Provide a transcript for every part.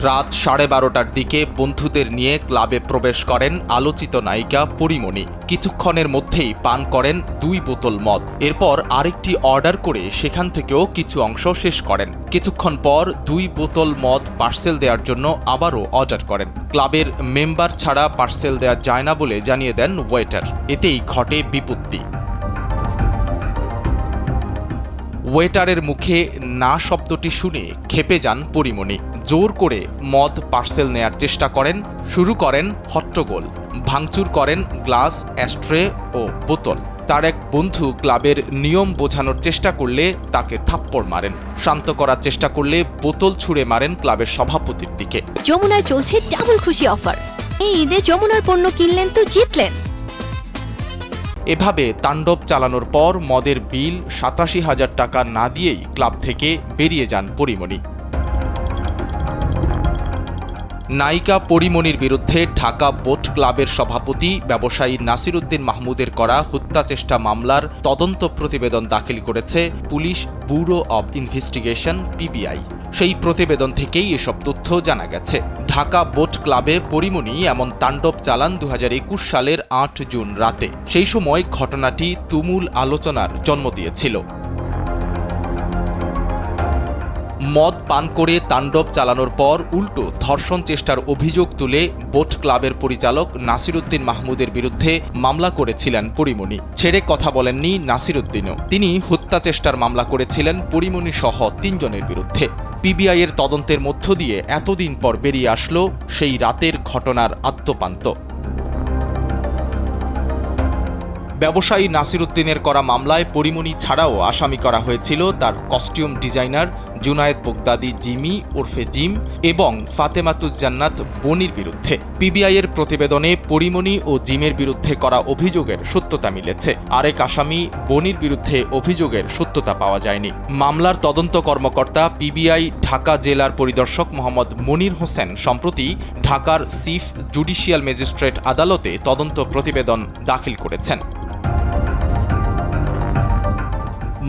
রাত 12:30টার দিকে বন্ধুদের নিয়ে ক্লাবে প্রবেশ করেন আলোচিত নায়িকা পরীমণি। কিছুক্ষণের মধ্যেই পান করেন 2 বোতল মদ। এরপর আরেকটি অর্ডার করে সেখান থেকেও কিছু অংশ শেষ করেন। কিছুক্ষণ পর 2 বোতল মদ পার্সেল দেওয়ার জন্য আবারও অর্ডার করেন। ক্লাবের মেম্বার ছাড়া পার্সেল দেওয়া যায় না বলে জানিয়ে দেন ওয়েটার। এতেই ঘটে বিপত্তি। ওয়েটারের মুখে না শব্দটি শুনে ক্ষেপে যান পরীমণি। জোর করে মদ পার্সেল নেয়ার চেষ্টা করেন, শুরু করেন হট্টগোল, ভাঙচুর করেন গ্লাস, অ্যাশট্রে ও বোতল। তার এক বন্ধু ক্লাবের নিয়ম বোঝানোর চেষ্টা করলে তাকে থাপ্পড় মারেন। শান্ত করার চেষ্টা করলে বোতল ছুঁড়ে মারেন ক্লাবের সভাপতির দিকে। যমুনায় চলছে ডাবল খুশি অফার। এই ঈদে যমুনার পণ্য কিনলেন তো জিতলেন। এভাবে তাণ্ডব চালানোর পর মদের বিল ৮৭,০০০ টাকা না দিয়েই ক্লাব থেকে বেরিয়ে যান পরীমণি। নায়িকা পরীমণির বিরুদ্ধে ঢাকা বোট ক্লাবের সভাপতি ব্যবসায়ী নাসিরউদ্দিন মাহমুদের করা হত্যাচেষ্টা মামলার তদন্ত প্রতিবেদন দাখিল করেছে police bureau of investigation PBI. সেই প্রতিবেদন থেকেই এসব তথ্য জানা গেছে। ঢাকা বোট ক্লাবে পরীমণি এমন তাণ্ডব চালান ২০২১ সালের ৮ জুন রাতে। সেই সময় ঘটনাটি তুমুল আলোচনার জন্ম দিয়েছিল। মদ পান করে তাণ্ডব চালানোর পর উল্টো ধর্ষণ চেষ্টার অভিযোগ তুলে বোট ক্লাবের পরিচালক নাসিরউদ্দিন মাহমুদের বিরুদ্ধে মামলা করেছিলেন পরীমণি। ছেড়ে কথা বলেননি নাসিরউদ্দিনও। তিনি হত্যাচেষ্টার মামলা করেছিলেন পরীমণি সহ ৩ জনের বিরুদ্ধে। পিবিআইয়ের তদন্তের মধ্য দিয়ে এতদিন পর বেরিয়ে আসলো সেই রাতের ঘটনার আদ্যোপান্ত। ব্যবসায়ী নাসিরউদ্দিনের করা মামলায় পরীমণি ছাড়াও আসামি করা হয়েছিল তার costume designer Junaid Baghdadi Jimmy ওরফে জিম এবং ফাতেমাতুজ জান্নাত বনির বিরুদ্ধে। পিবিআইয়ের প্রতিবেদনে পরীমণি ও জিমের বিরুদ্ধে করা অভিযোগের সত্যতা মিলেছে। আরেক আসামি বনির বিরুদ্ধে অভিযোগের সত্যতা পাওয়া যায়নি। মামলার তদন্ত কর্মকর্তা পিবিআই ঢাকা জেলার পরিদর্শক মোহাম্মদ মনির হোসেন সম্প্রতি ঢাকার চিফ জুডিশিয়াল ম্যাজিস্ট্রেট আদালতে তদন্ত প্রতিবেদন দাখিল করেছেন।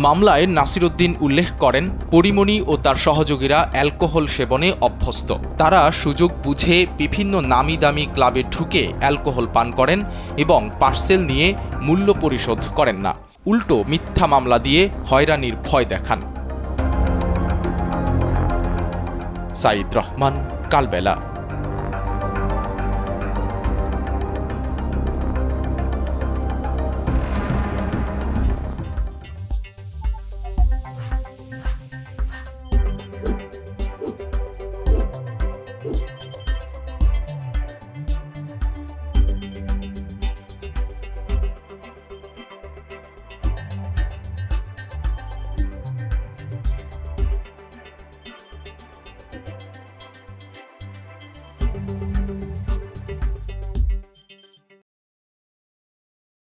মামলায় নাসিরউদ্দিন উল্লেখ করেন, পরীমণি ও তার সহযোগীরা অ্যালকোহল সেবনে অভ্যস্ত। তারা সুযোগ বুঝে বিভিন্ন নামি দামি ক্লাবে ঢুকে অ্যালকোহল পান করেন এবং পার্সেল নিয়ে মূল্য পরিশোধ করেন না। উল্টো মিথ্যা মামলা দিয়ে হয়রানির ভয় দেখান। সাইদ রহমান, কালবেলা।